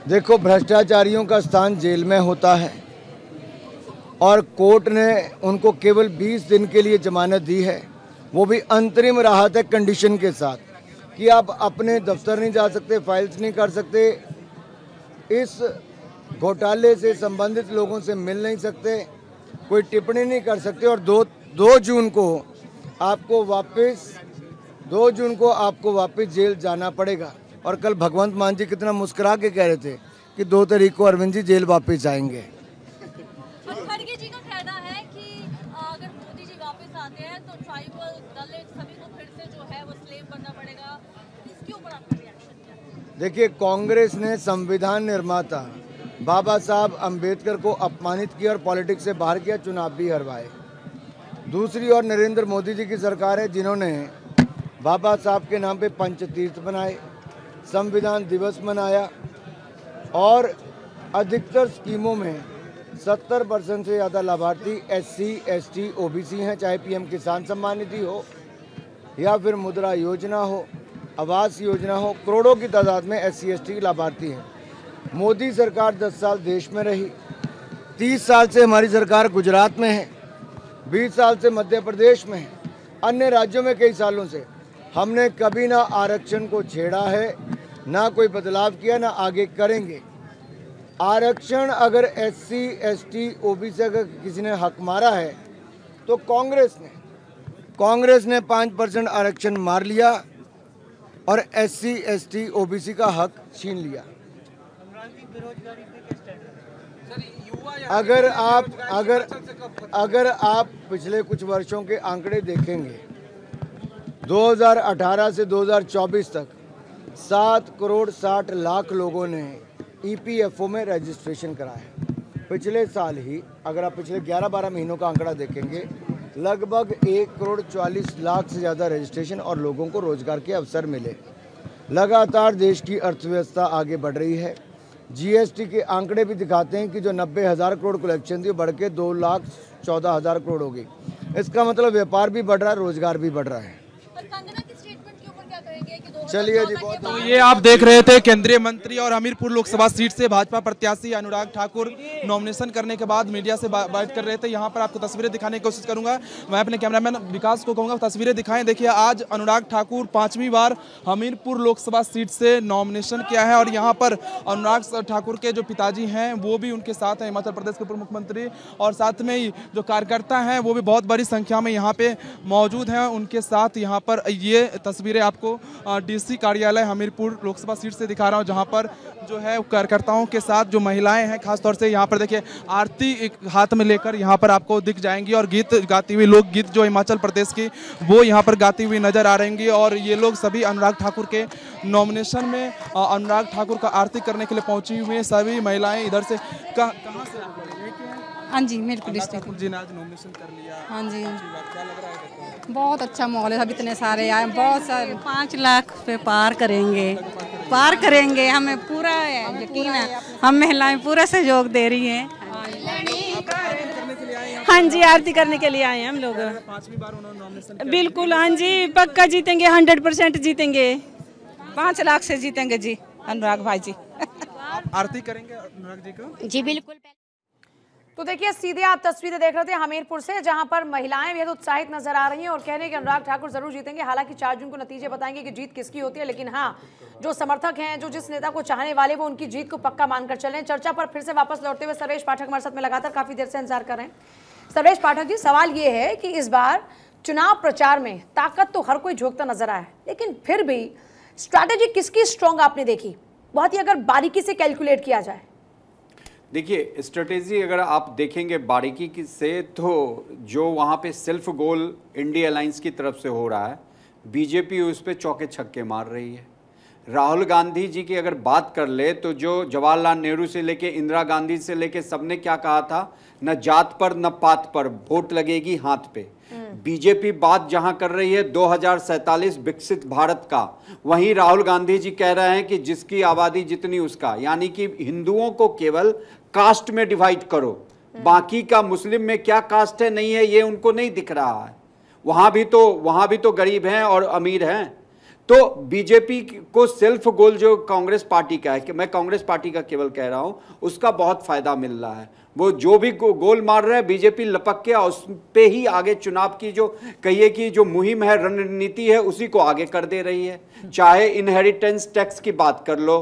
देखो, भ्रष्टाचारियों का स्थान जेल में होता है और कोर्ट ने उनको केवल 20 दिन के लिए जमानत दी है, वो भी अंतरिम राहत है कंडीशन के साथ कि आप अपने दफ्तर नहीं जा सकते, फाइल्स नहीं कर सकते, इस घोटाले से संबंधित लोगों से मिल नहीं सकते, कोई टिप्पणी नहीं कर सकते और 2 जून को आपको वापस जेल जाना पड़ेगा। और कल भगवंत मान जी कितना मुस्कुरा के कह रहे थे कि 2 तारीख को अरविंद जी जेल वापस जाएंगे। खड़गे जी का कहना है कि अगर मोदी जी वापस आते हैं तो ट्राइबल दलित सभी को फिर से जो है वो स्लेव बनना पड़ेगा। इसके ऊपर आपका रिएक्शन क्या है? देखिए, कांग्रेस ने संविधान निर्माता बाबा साहब अंबेडकर को अपमानित किया और पॉलिटिक्स से बाहर किया, चुनाव भी हरवाए। दूसरी ओर नरेंद्र मोदी जी की सरकार है जिन्होंने बाबा साहब के नाम पे पंचतीर्थ बनाए, संविधान दिवस मनाया और अधिकतर स्कीमों में 70% से ज़्यादा लाभार्थी SC, ST, OBC हैं, चाहे PM किसान सम्मान निधि हो या फिर मुद्रा योजना हो, आवास योजना हो, करोड़ों की तादाद में SC, ST लाभार्थी हैं। मोदी सरकार 10 साल देश में रही, 30 साल से हमारी सरकार गुजरात में है, 20 साल से मध्य प्रदेश में है, अन्य राज्यों में कई सालों से। हमने कभी ना आरक्षण को छेड़ा है, ना कोई बदलाव किया, ना आगे करेंगे। आरक्षण अगर SC, ST, OBC अगर किसी ने हक मारा है तो कांग्रेस ने 5% आरक्षण मार लिया और SC, ST, OBC का हक छीन लिया। अगर आप पिछले कुछ वर्षों के आंकड़े देखेंगे, 2018 से 2024 तक 7 करोड़ 60 लाख लोगों ने EPFO में रजिस्ट्रेशन कराया। पिछले साल ही अगर आप पिछले 11-12 महीनों का आंकड़ा देखेंगे, लगभग 1 करोड़ 40 लाख से ज़्यादा रजिस्ट्रेशन और लोगों को रोजगार के अवसर मिले। लगातार देश की अर्थव्यवस्था आगे बढ़ रही है। GST के आंकड़े भी दिखाते हैं कि जो 90,000 करोड़ कलेक्शन थी बढ़ के 2,14,000 करोड़ हो गई। इसका मतलब व्यापार भी बढ़ रहा है, रोजगार भी बढ़ रहा है। चलिए जी, बहुत तो ये आप देख रहे थे केंद्रीय मंत्री और हमीरपुर लोकसभा सीट से भाजपा प्रत्याशी अनुराग ठाकुर नॉमिनेशन करने के बाद मीडिया से बात कर रहे थे। यहाँ पर आपको तस्वीरें दिखाने की कोशिश करूंगा। मैं अपने कैमरामैन विकास को कहूँगा तस्वीरें दिखाएं। देखिए, आज अनुराग ठाकुर 5वीं बार हमीरपुर लोकसभा सीट से नॉमिनेशन किया है और यहाँ पर अनुराग ठाकुर के जो पिताजी हैं वो भी उनके साथ हैं, हिमाचल प्रदेश के पूर्व मुख्यमंत्री, और साथ में ही जो कार्यकर्ता हैं वो भी बहुत बड़ी संख्या में यहाँ पे मौजूद हैं उनके साथ। यहाँ पर ये तस्वीरें आपको DC कार्यालय हमीरपुर लोकसभा सीट से दिखा रहा हूं, जहां पर जो है कार्यकर्ताओं के साथ जो महिलाएं हैं, खासतौर से यहाँ पर देखिए आरती एक हाथ में लेकर यहाँ पर आपको दिख जाएंगी और गीत गाती हुई, लोकगीत जो हिमाचल प्रदेश की वो यहाँ पर गाती हुई नजर आ रहेंगी। और ये लोग सभी अनुराग ठाकुर के नॉमिनेशन में अनुराग ठाकुर का आरती करने के लिए पहुंची हुई हैं। सभी महिलाएं इधर से कहाँ से? हाँ जी, मेरे को डिस्ट्रिक्ट जी ने आज नॉमिनेशन कर लिया। हाँ जी, क्या लग रहा है? बहुत अच्छा माहौल है। सब इतने सारे आए, बहुत सारे 5 लाख पे पार करेंगे। हमें पूरा यकीन है, हम महिलाएं पूरा सहयोग दे रही हैं। हाँ जी, आरती करने के लिए आए हैं हम लोग। 5वीं बार उन्होंने नॉमिनेशन बिल्कुल, हाँ जी, पक्का जीतेंगे, 100% जीतेंगे, 5 लाख से जीतेंगे जी अनुराग भाई जी। आरती करेंगे अनुराग जी को? जी बिल्कुल। तो देखिए, सीधे आप तस्वीरें देख रहे थे हमीरपुर से, जहां पर महिलाएं बेहद उत्साहित नजर आ रही हैं और कह रहे हैं कि अनुराग ठाकुर जरूर जीतेंगे। हालांकि 4 जून को नतीजे बताएंगे कि जीत किसकी होती है, लेकिन हाँ, जो समर्थक हैं, जो जिस नेता को चाहने वाले, वो उनकी जीत को पक्का मानकर चल रहे हैं। चर्चा पर फिर से वापस लौटते हुए सर्वेश पाठक हमारे साथ में लगातार काफी देर से इंतजार कर रहे हैं। सर्वेश पाठक जी, सवाल ये है कि इस बार चुनाव प्रचार में ताकत तो हर कोई झोंकता नजर आया, लेकिन फिर भी स्ट्रैटेजी किसकी स्ट्रॉन्ग आपने देखी, बहुत ही अगर बारीकी से कैलकुलेट किया जाए? देखिए, स्ट्रेटेजी अगर आप देखेंगे बारीकी से, तो जो वहाँ पे सेल्फ गोल इंडिया अलायंस की तरफ से हो रहा है, बीजेपी उस पर चौके छक्के मार रही है। राहुल गांधी जी की अगर बात कर ले तो जो जवाहरलाल नेहरू से लेके इंदिरा गांधी से लेके सबने क्या कहा था, न जात पर न पात पर वोट लगेगी हाथ पे। बीजेपी बात जहां कर रही है 2047 विकसित भारत का, वहीं राहुल गांधी जी कह रहे हैं कि जिसकी आबादी जितनी उसका, यानी कि हिंदुओं को केवल कास्ट में डिवाइड करो, बाकी का मुस्लिम में क्या कास्ट है नहीं है ये उनको नहीं दिख रहा है। वहां भी तो गरीब हैं और अमीर हैं। तो बीजेपी को सेल्फ गोल जो कांग्रेस पार्टी का है, कि मैं कांग्रेस पार्टी का केवल कह रहा हूं, उसका बहुत फायदा मिल रहा है। वो जो भी गोल मार रहा है बीजेपी लपक के उस पे ही आगे चुनाव की जो कहिए कि जो मुहिम है, रणनीति है, उसी को आगे कर दे रही है। चाहे इनहेरिटेंस टैक्स की बात कर लो,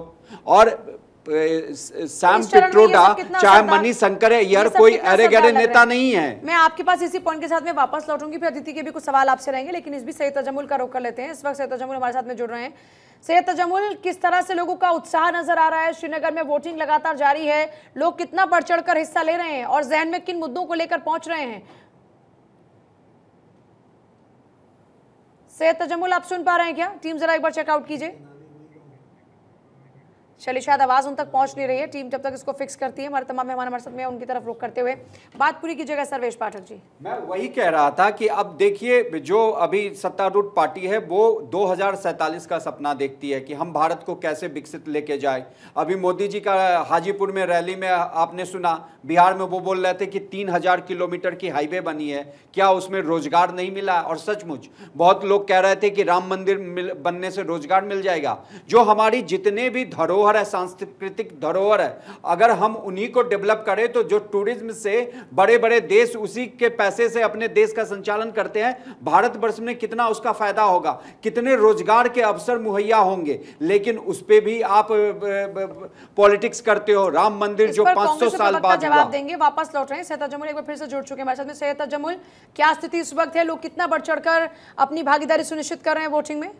और सैम पिट्रोडा, चाहे मनी शंकर है, यार कोई अरे गरे नेता नहीं है। मैं आपके पास इसी पॉइंट के साथ में वापस लौटूंगी, फिर अदिति के भी कुछ सवाल आपसे रहेंगे, लेकिन इस भी सैयद तजम्मुल का रुख कर लेते हैं। इस वक्त सैयद तजम्मुल हमारे साथ में जुड़ रहे हैं। सैयद तजम्मुल, किस तरह से लोगों का उत्साह नजर आ रहा है? श्रीनगर में वोटिंग लगातार जारी है, लोग कितना बढ़ चढ़कर हिस्सा ले रहे हैं और जहन में किन मुद्दों को लेकर पहुंच रहे हैं? सैयद तजम्मुल, आप सुन पा रहे हैं क्या? टीम जरा एक बार चेकआउट कीजिए। चलिए, शायद आवाज उन तक पहुंच नहीं रही है। टीम जब तक इसको फिक्स करती है, हमारे तमाम मेहमान हमारे साथ में उनकी तरफ रुख करते हुए बात पूरी कीजिएगा। सर्वेश पाठक जी, मैं वही कह रहा था कि अब देखिए, जो अभी सत्तारूढ़ पार्टी है वो 2047 का सपना देखती है कि हम भारत को कैसे विकसित लेके जाए। अभी मोदी जी का हाजीपुर में रैली में आपने सुना, बिहार में वो बोल रहे थे कि 3000 किलोमीटर की हाईवे बनी है, क्या उसमें रोजगार नहीं मिला? और सचमुच बहुत लोग कह रहे थे कि राम मंदिर बनने से रोजगार मिल जाएगा। जो हमारी जितने भी धरोहर है, सांस्कृतिक धरोहर है, अगर हम उन्हीं को डेवलप करें तो जो टूरिज्म से बड़े बड़े देश उसी के पैसे से अपने देश का संचालन करते हैं, भारतवर्ष में कितना उसका फायदा होगा, कितने रोजगार के अवसर मुहैया होंगे। लेकिन उस पे भी आप पॉलिटिक्स करते हो। राम मंदिर जो 500 साल बाद जवाब देंगे। वापस लौट रहे हैं सैयद तजम्मुल, एक बार फिर से जुड़ चुके हैं हमारे साथ में। सैयद तजम्मुल, क्या स्थिति इस वक्त है? लोग कितना बढ़ चढ़कर अपनी भागीदारी सुनिश्चित कर रहे हैं वोटिंग में?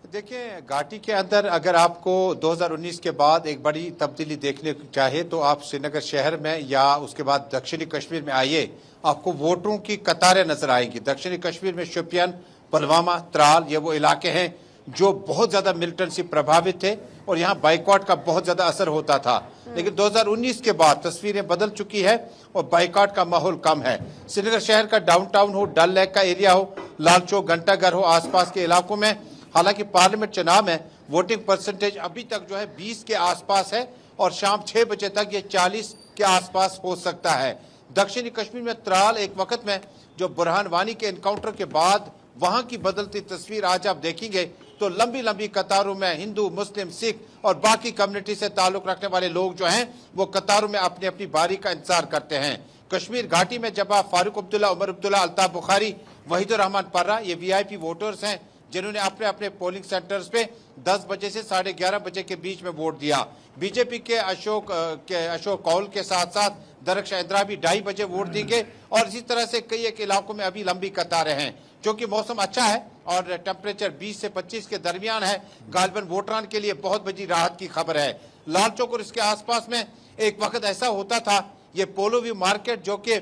देखिए, घाटी के अंदर अगर आपको 2019 के बाद एक बड़ी तब्दीली देखने को चाहे तो आप श्रीनगर शहर में या उसके बाद दक्षिणी कश्मीर में आइए, आपको वोटरों की कतारें नजर आएंगी। दक्षिणी कश्मीर में शोपियान, पुलवामा, त्राल, ये वो इलाके हैं जो बहुत ज्यादा मिलिटेंसी प्रभावित थे और यहाँ बाइकआउट का बहुत ज्यादा असर होता था। लेकिन 2019 के बाद तस्वीरें बदल चुकी है और बाइकआउट का माहौल कम है। श्रीनगर शहर का डाउनटाउन हो, डल लेक का एरिया हो, लाल चौक, घंटाघर हो, आसपास के इलाकों में, हालांकि पार्लियामेंट चुनाव में वोटिंग परसेंटेज अभी तक जो है 20 के आसपास है और शाम 6 बजे तक ये 40 के आसपास हो सकता है। दक्षिणी कश्मीर में त्राल एक वक्त में जो बुरहान वानी के एनकाउंटर के बाद वहां की बदलती तस्वीर आज आप देखेंगे तो लंबी लंबी कतारों में हिंदू, मुस्लिम, सिख और बाकी कम्युनिटी से ताल्लुक रखने वाले लोग जो हैं वो कतारों में अपनी अपनी बारी का इंतजार करते हैं। कश्मीर घाटी में जब आप फारूक अब्दुल्ला, उमर अब्दुल्ला, अल्ताफ बुखारी, वहीदुर रहमान पर्रा, ये VIP वोटर्स हैं जिन्होंने अपने अपने पोलिंग सेंटर्स पे 10 बजे से 11:30 बजे के बीच में वोट दिया। बीजेपी के अशोक कौल के साथ साथ दरख्श इंदिरा भी 2:30 बजे वोट देंगे और इसी तरह से कई एक इलाकों में अभी लंबी कतारें हैं। क्योंकि मौसम अच्छा है और टेम्परेचर 20 से 25 के दरमियान है, गालिबन वोटरान के लिए बहुत बड़ी राहत की खबर है। लाल चौक और इसके आसपास में एक वक्त ऐसा होता था, ये पोलो व्यू मार्केट जो कि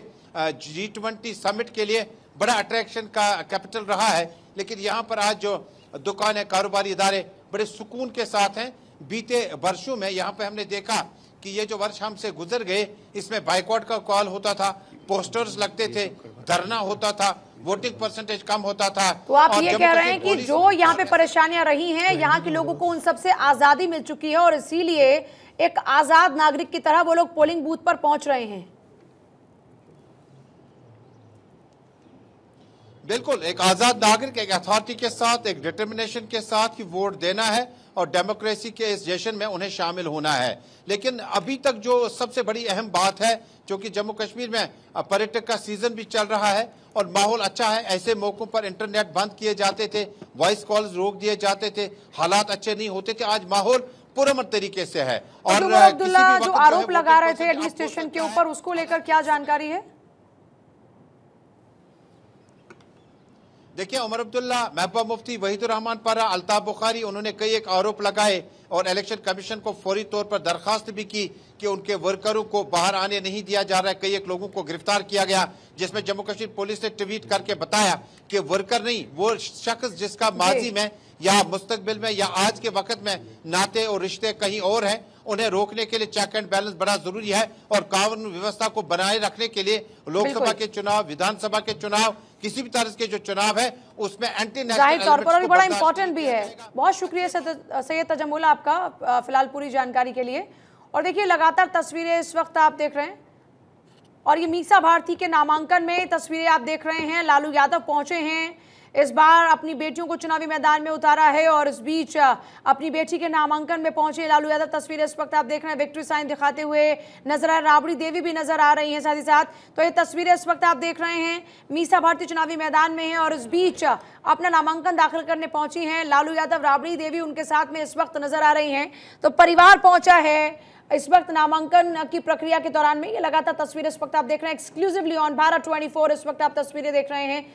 G20 समिट के लिए बड़ा अट्रैक्शन का कैपिटल रहा है, लेकिन यहाँ पर आज जो दुकानें, कारोबारी इदारे बड़े सुकून के साथ हैं। बीते वर्षों में यहाँ पे हमने देखा कि ये जो वर्ष हमसे गुजर गए इसमें बाइकआउट का कॉल होता था, पोस्टर्स लगते थे, धरना होता था, वोटिंग परसेंटेज कम होता था। तो आप ये कह रहे हैं कि जो यहाँ पे परेशानियां रही हैं, यहाँ के लोगों को उन सबसे आजादी मिल चुकी है और इसीलिए एक आजाद नागरिक की तरह वो लोग पोलिंग बूथ पर पहुंच रहे हैं। बिल्कुल, एक आजाद नागरिक एक अथॉरिटी के साथ, एक डिटर्मिनेशन के साथ ही वोट देना है और डेमोक्रेसी के इस जश्न में उन्हें शामिल होना है। लेकिन अभी तक जो सबसे बड़ी अहम बात है, क्योंकि जम्मू कश्मीर में पर्यटक का सीजन भी चल रहा है और माहौल अच्छा है, ऐसे मौकों पर इंटरनेट बंद किए जाते थे, वॉइस कॉल्स रोक दिए जाते थे, हालात अच्छे नहीं होते थे। आज माहौल पुरअमन तरीके से है। और उमर अब्दुल्ला जो आरोप लगा रहे थे एडमिनिस्ट्रेशन के ऊपर, उसको लेकर क्या जानकारी है? देखिए, उमर अब्दुल्ला, महबूबा मुफ्ती, वहीदुर रहमान पर्रा, अल्ताफ बुखारी, उन्होंने कई एक आरोप लगाए और इलेक्शन कमीशन को फौरी तौर पर दरखास्त भी की कि उनके वर्करों को बाहर आने नहीं दिया जा रहा है। कई एक लोगों को गिरफ्तार किया गया, जिसमें जम्मू कश्मीर पुलिस ने ट्वीट करके बताया कि वर्कर नहीं, वो शख्स जिसका माजी में या मुस्तकबिल में या आज के वक्त में नाते और रिश्ते कहीं और हैं, उन्हें रोकने के लिए चेक एंड बैलेंस बड़ा जरूरी है और कानून व्यवस्था को बनाए रखने के लिए लोकसभा के चुनाव, विधानसभा के चुनाव, किसी भी तरह के जो चुनाव है उसमें एंटी नेशनल तौर पर बड़ा इंपॉर्टेंट भी है। बहुत शुक्रिया सैयद तजम्मुल आपका फिलहाल पूरी जानकारी के लिए। और देखिए, लगातार तस्वीरें इस वक्त आप देख रहे हैं और ये मीसा भारती के नामांकन में तस्वीरें आप देख रहे हैं। लालू यादव पहुंचे हैं, इस बार अपनी बेटियों को चुनावी मैदान में उतारा है और इस बीच अपनी बेटी के नामांकन में पहुंचे लालू यादव। तस्वीरें इस वक्त आप देख रहे हैं, विक्ट्री साइन दिखाते हुए नजर आ रहे, राबड़ी देवी भी नजर आ रही हैं साथ ही साथ। तो ये तस्वीरें इस वक्त आप देख रहे हैं, मीसा भारती चुनावी मैदान में है और इस बीच अपना नामांकन दाखिल करने पहुंची हैं लालू यादव। राबड़ी देवी उनके साथ में इस वक्त नजर आ रही हैं। तो परिवार पहुंचा है इस वक्त नामांकन की प्रक्रिया के दौरान में। ये लगातार तस्वीरें इस वक्त आप देख रहे हैं, एक्सक्लूसिवली ऑन भारत 24 इस वक्त आप तस्वीरें देख रहे हैं।